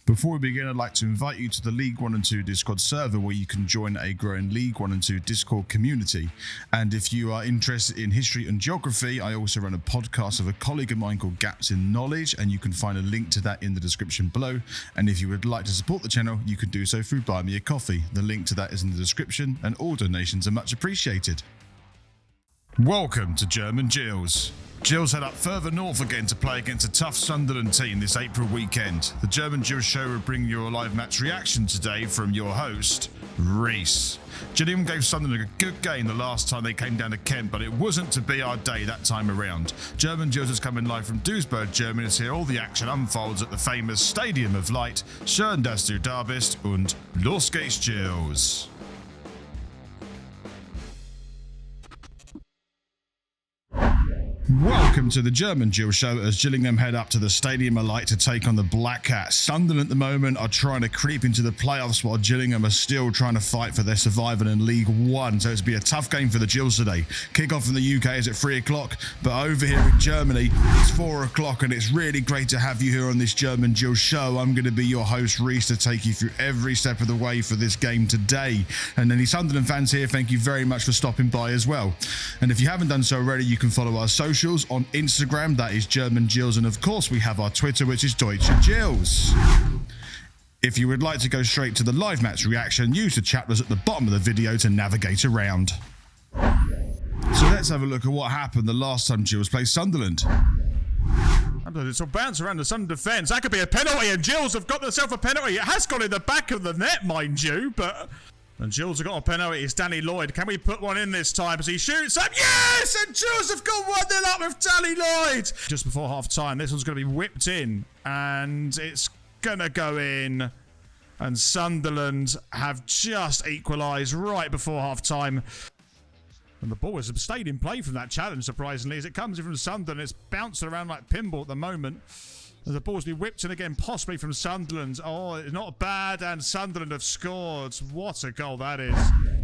Before we begin, I'd like to invite you to the League 1 and 2 Discord server where you can join a growing League 1 and 2 Discord community. And if you are interested in history and geography, I also run a podcast of a colleague of mine called Gaps in Knowledge, and you can find a link to that in the description below. And if you would like to support the channel, you can do so through Buy Me a Coffee. The link to that is in the description, and all donations are much appreciated. Welcome to German Gills. Gills head up further north again to play against a tough Sunderland team this April weekend. The German Gills show will bring you a live match reaction today from your host, Reese. Gillingham gave Sunderland a good game the last time they came down to Kent, but it wasn't to be our day that time around. German Gills is coming live from Duisburg, Germany to hear all the action unfolds at the famous Stadium of Light. Schön, dass du da bist und los geht's, Gills. Welcome to the German Gills show as Gillingham head up to the Stadium of Light to take on the Black Cats. Sunderland at the moment are trying to creep into the playoffs while Gillingham are still trying to fight for their survival in League 1. So it's be a tough game for the Gills today. Kick-off in the UK is at 3 o'clock, but over here in Germany it's 4 o'clock, and it's really great to have you here on this German Gills show. I'm going to be your host, Reese, to take you through every step of the way for this game today. And any Sunderland fans here, thank you very much for stopping by as well. And if you haven't done so already, you can follow our socials on Instagram, that is German Gills, and of course we have our Twitter, which is Deutsche Gills. If you would like to go straight to the live match reaction, use the chapters at the bottom of the video to navigate around. So let's have a look at what happened the last time Gills played Sunderland. It's a bounce around the Sunderland defence. That could be a penalty, and Gills have got themselves a penalty. It has gone in the back of the net, mind you, but... And Gills have got a penalty. It's Danny Lloyd. Can we put one in this time as he shoots up? Yes! And Gills have got 1-0 up with Danny Lloyd. Just before half-time, this one's going to be whipped in. And it's going to go in. And Sunderland have just equalised right before half-time. And the ball has stayed in play from that challenge, surprisingly, as it comes in from Sunderland. It's bouncing around like pinball at the moment. The ball's been whipped in again, possibly from Sunderland. Oh, it's not bad, and Sunderland have scored. What a goal that is.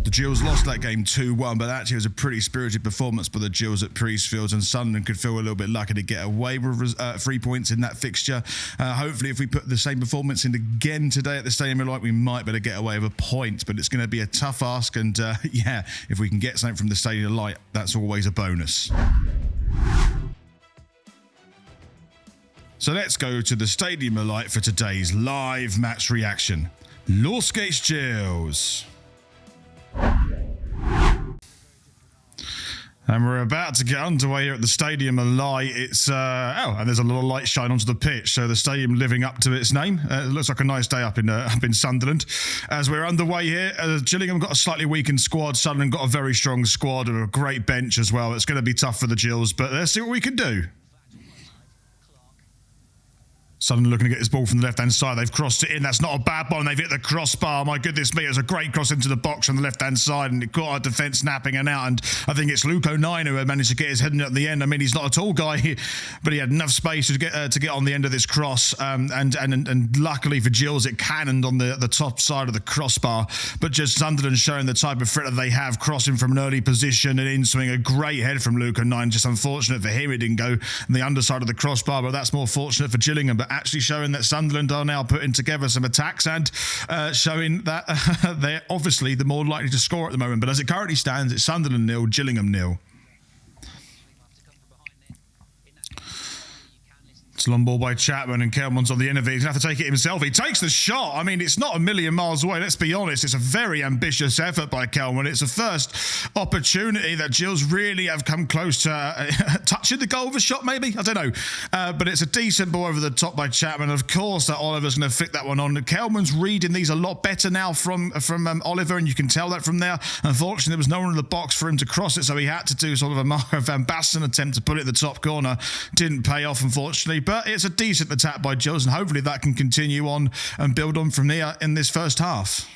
The Gills lost that game 2-1, but actually it was a pretty spirited performance by the Gills at Priestfields, and Sunderland could feel a little bit lucky to get away with 3 points in that fixture. Hopefully, if we put the same performance in again today at the Stadium of Light, we might be able to get away with a point, but it's going to be a tough ask, and yeah, if we can get something from the Stadium of Light, that's always a bonus. So let's go to the Stadium of Light for today's live match reaction. Los geht's, Gills. And we're about to get underway here at the Stadium of Light. It's, and there's a little light shine onto the pitch, so the stadium living up to its name. It looks like a nice day up in Sunderland. As we're underway here, Gillingham got a slightly weakened squad. Sunderland got a very strong squad and a great bench as well. It's going to be tough for the Gills, but let's see what we can do. Sunderland looking to get this ball from the left-hand side. They've crossed it in. That's not a bad ball, and they've hit the crossbar. My goodness me, it was a great cross into the box on the left-hand side, and it caught our defence napping and out. And I think it's Luke O'Nien who had managed to get his head in at the end. I mean, he's not a tall guy, but he had enough space to get on the end of this cross. And luckily for Gills, it cannoned on the top side of the crossbar. But just Sunderland showing the type of threat that they have, crossing from an early position and in swing. A great head from Luke O'Nien. Just unfortunate for him, it didn't go on the underside of the crossbar, but that's more fortunate for Gillingham. But actually showing that Sunderland are now putting together some attacks and showing that they're obviously the more likely to score at the moment. But as it currently stands, it's Sunderland 0, Gillingham 0. It's a long ball by Chapman, and Kelman's on the end of it. He's going to have to take it himself. He takes the shot. I mean, it's not a million miles away. Let's be honest. It's a very ambitious effort by Kelman. It's the first opportunity that Gills really have come close to touching the goal with a shot, maybe? I don't know. But it's a decent ball over the top by Chapman. Of course, that Oliver's going to flick that one on. Kelman's reading these a lot better now from Oliver, and you can tell that from there. Unfortunately, there was no one in the box for him to cross it, so he had to do sort of a Marco van Basten attempt to put it in the top corner. Didn't pay off, unfortunately. But it's a decent attack by Gills, and hopefully that can continue on and build on from here in this first half.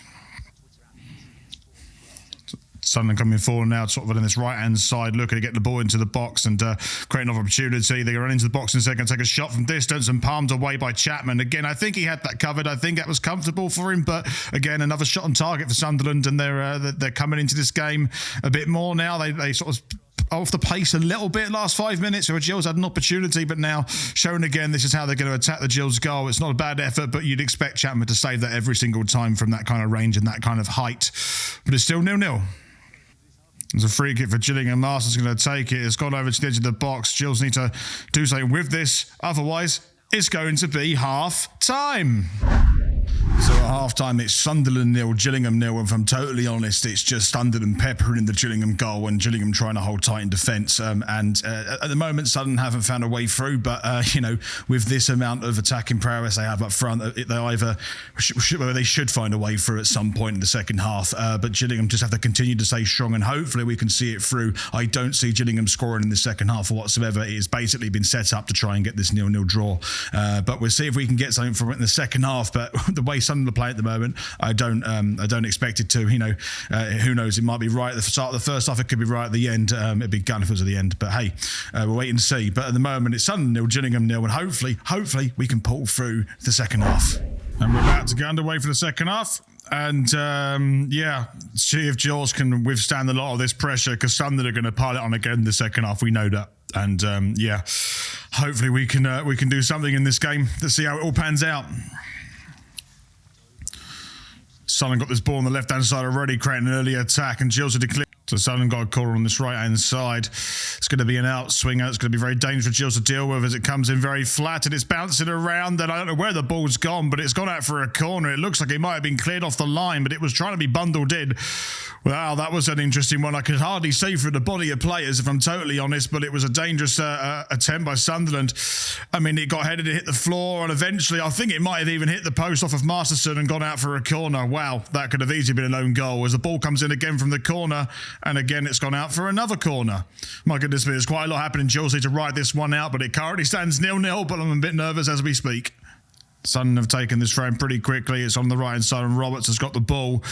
Sunderland coming forward now, sort of on this right-hand side, looking to get the ball into the box and create another opportunity. They run into the box in a second, take a shot from distance and palmed away by Chapman. Again, I think he had that covered. I think that was comfortable for him. But again, another shot on target for Sunderland, and they're coming into this game a bit more now. They sort of off the pace a little bit last 5 minutes, where Gills had an opportunity, but now showing again this is how they're going to attack the Gills goal. It's not a bad effort, but you'd expect Chapman to save that every single time from that kind of range and that kind of height. But it's still 0-0. There's a free kick for Gillingham. Marston's going to take it. It's gone over to the edge of the box. Gills need to do something with this. Otherwise, it's going to be half time. So at half-time, it's Sunderland 0, Gillingham 0, and if I'm totally honest, it's just Sunderland peppering in the Gillingham goal and Gillingham trying to hold tight in defence. At the moment, Sunderland haven't found a way through, but, with this amount of attacking prowess they have up front, they either they should find a way through at some point in the second half, but Gillingham just have to continue to stay strong, and hopefully we can see it through. I don't see Gillingham scoring in the second half whatsoever. It has basically been set up to try and get this 0-0 draw, but we'll see if we can get something from it in the second half, but the way Sunderland play at the moment, I don't expect it to. Who knows? It might be right at the start of the first half. It could be right at the end. It'd be gun if it was at the end. But hey, we'll wait and see. But at the moment, it's Sunderland 0, Gillingham 0, and hopefully we can pull through the second half. And we're about to get underway for the second half. And see if Gills can withstand a lot of this pressure, because Sunderland are going to pile it on again in the second half. We know that. And hopefully we can do something in this game to see how it all pans out. Sunderland got this ball on the left-hand side already, creating an early attack, and Gills had declared. So Sunderland got a corner on this right-hand side. It's going to be an outswinger. It's going to be very dangerous for Gills to deal with as it comes in very flat, and it's bouncing around, and I don't know where the ball's gone, but it's gone out for a corner. It looks like it might have been cleared off the line, but it was trying to be bundled in. Wow, that was an interesting one. I could hardly see through the body of players, if I'm totally honest, but it was a dangerous attempt by Sunderland. I mean, it got headed, it hit the floor, and eventually I think it might have even hit the post off of Masterson and gone out for a corner. Wow, that could have easily been an own goal as the ball comes in again from the corner, and again it's gone out for another corner. My goodness me, there's quite a lot happening. Gills need to ride this one out, but it currently stands 0-0, but I'm a bit nervous as we speak. Sunderland have taken this frame pretty quickly. It's on the right-hand side, and Roberts has got the ball.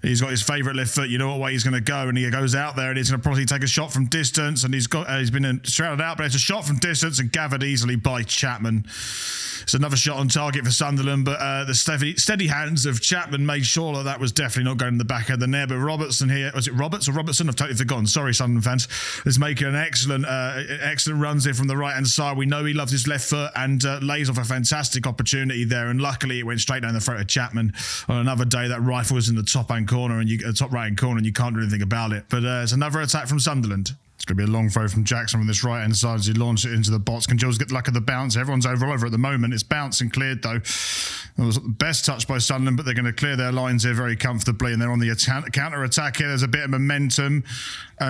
He's got his favourite left foot. You know what way he's going to go, and he goes out there, and he's going to probably take a shot from distance, and he's been shrouded out, but it's a shot from distance and gathered easily by Chapman. It's another shot on target for Sunderland, but the steady hands of Chapman made sure that was definitely not going in the back of the net. But Robertson here, was it Roberts or Robertson? I've totally forgotten. Sorry, Sunderland fans. Is making an excellent runs here from the right-hand side. We know he loves his left foot and lays off a fantastic opportunity there, and luckily it went straight down the throat of Chapman. On another day, that rifle was in the top right-hand corner, and you can't do anything about it. But it's another attack from Sunderland. It's going to be a long throw from Jackson from this right-hand side as he launches it into the box. Can Gills get the luck of the bounce? Everyone's over at the moment. It's bounced and cleared, though. It was the best touch by Sunderland, but they're going to clear their lines here very comfortably, and they're on the counter-attack here. There's a bit of momentum.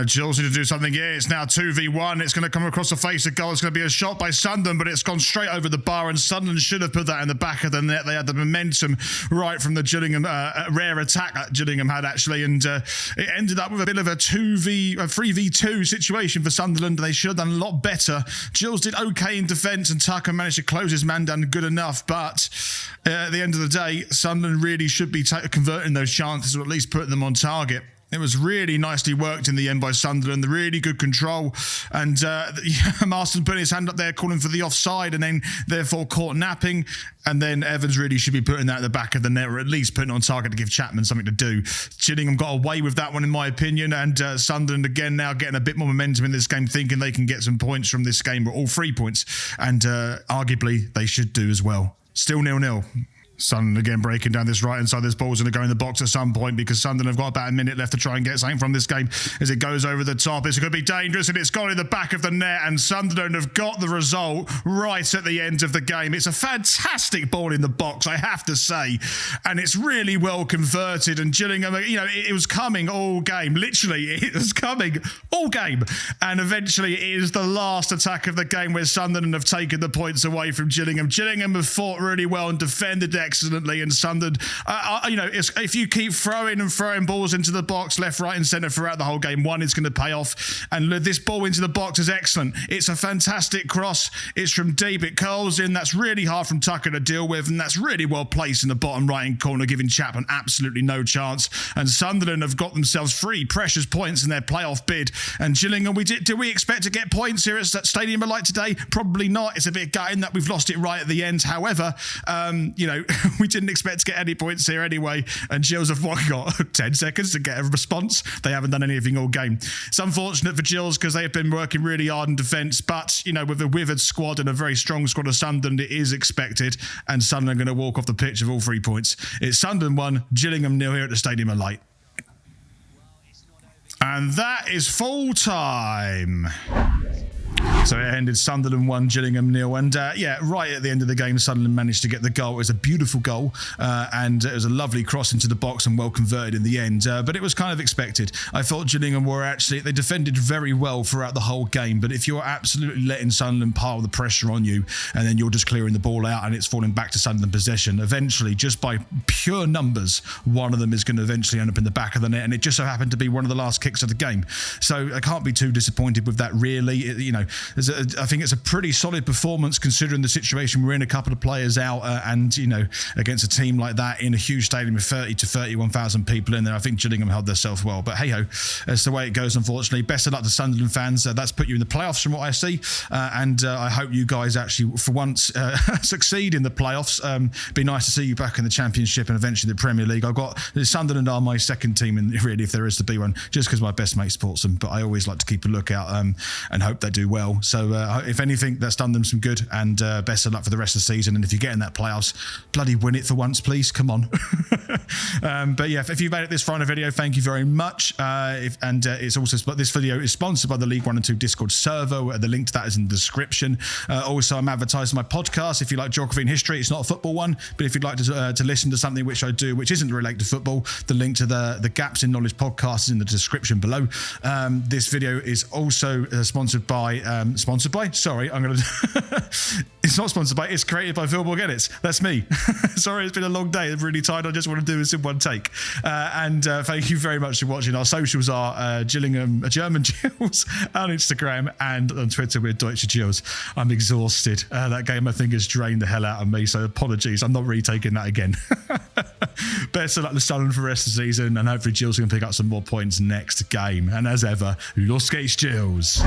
Gills need to do something here. It's now 2v1. It's going to come across the face of goal. It's going to be a shot by Sunderland, but it's gone straight over the bar, and Sunderland should have put that in the back of the net. They had the momentum right from the Gillingham rare attack that Gillingham had, actually, and it ended up with a bit of a 3v2 situation for Sunderland. They should have done a lot better. Gills did okay in defence, and Tucker managed to close his man down good enough, but at the end of the day, Sunderland really should be converting those chances, or at least putting them on target. It was really nicely worked in the end by Sunderland. The really good control, and Marston putting his hand up there calling for the offside, and then therefore caught napping, and then Evans really should be putting that at the back of the net, or at least putting it on target to give Chapman something to do. Gillingham got away with that one in my opinion, and Sunderland again now getting a bit more momentum in this game, thinking they can get some points from this game, or all 3 points, and arguably they should do as well. Still 0-0. Sunderland again breaking down this right-hand side. This ball's going to go in the box at some point, because Sunderland have got about a minute left to try and get something from this game as it goes over the top. It's going to be dangerous, and it's gone in the back of the net, and Sunderland have got the result right at the end of the game. It's a fantastic ball in the box, I have to say, and it's really well converted, and Gillingham, it was coming all game. Literally, it was coming all game, and eventually it is the last attack of the game where Sunderland have taken the points away from Gillingham. Gillingham have fought really well and defended excellently, and Sunderland, if you keep throwing balls into the box left, right and centre throughout the whole game, one is going to pay off, and this ball into the box is excellent. It's a fantastic cross. It's from deep. It curls in. That's really hard from Tucker to deal with, and that's really well placed in the bottom right-hand corner, giving Chapman absolutely no chance, and Sunderland have got themselves 3 precious points in their playoff bid, and Gillingham, do we expect to get points here at Stadium of Light today? Probably not. It's a bit gutting that we've lost it right at the end. However, we didn't expect to get any points here anyway. And Gills have got 10 seconds to get a response. They haven't done anything all game. It's unfortunate for Gills because they have been working really hard in defence. But, you know, with a withered squad and a very strong squad of Sunderland, it is expected. And Sunderland are going to walk off the pitch with all 3 points. It's Sunderland 1, Gillingham 0 here at the Stadium of Light. And that is full time. So it ended Sunderland 1, Gillingham 0. And yeah, right at the end of the game, Sunderland managed to get the goal. It was a beautiful goal and it was a lovely cross into the box and well converted in the end. But it was kind of expected. I thought Gillingham were actually, they defended very well throughout the whole game. But if you're absolutely letting Sunderland pile the pressure on you and then you're just clearing the ball out and it's falling back to Sunderland possession, eventually, just by pure numbers, one of them is going to eventually end up in the back of the net. And it just so happened to be one of the last kicks of the game. So I can't be too disappointed with that, really. You know, I think it's a pretty solid performance considering the situation we're in, a couple of players out and, you know, against a team like that in a huge stadium with 30 to 31,000 people in there. I think Gillingham held themselves well. But hey-ho, that's the way it goes, unfortunately. Best of luck to Sunderland fans. That's put you in the playoffs from what I see. And I hope you guys actually, for once, succeed in the playoffs. Be nice to see you back in the Championship and eventually the Premier League. I've got Sunderland are my second team, and really, if there is to be one, just because my best mate supports them. But I always like to keep a lookout and hope they do well. So if anything, that's done them some good, and best of luck for the rest of the season. And if you get in that playoffs, bloody win it for once, please. Come on. But yeah, if you've made it this far in a video, thank you very much. It's also, but this video is sponsored by the League 1 and 2 Discord server. The link to that is in the description. Also, I'm advertising my podcast. If you like geography and history, it's not a football one, but if you'd like to listen to something which I do, which isn't related to football, the link to the Gaps in Knowledge podcast is in the description below. This video is also sponsored by, sorry, I'm going to, it's not sponsored by, it's created by Vilborg Edits. That's me. Sorry, it's been a long day. I'm really tired. I just want to do this in one take. Thank you very much for watching. Our socials are Gillingham, German Gills on Instagram, and on Twitter we're Deutsche Gills. I'm exhausted. That game, I think, has drained the hell out of me, so apologies. I'm not retaking that again. Best of luck to Sunderland for the rest of the season, and hopefully Gills can pick up some more points next game. And as ever, Los Gates Gills.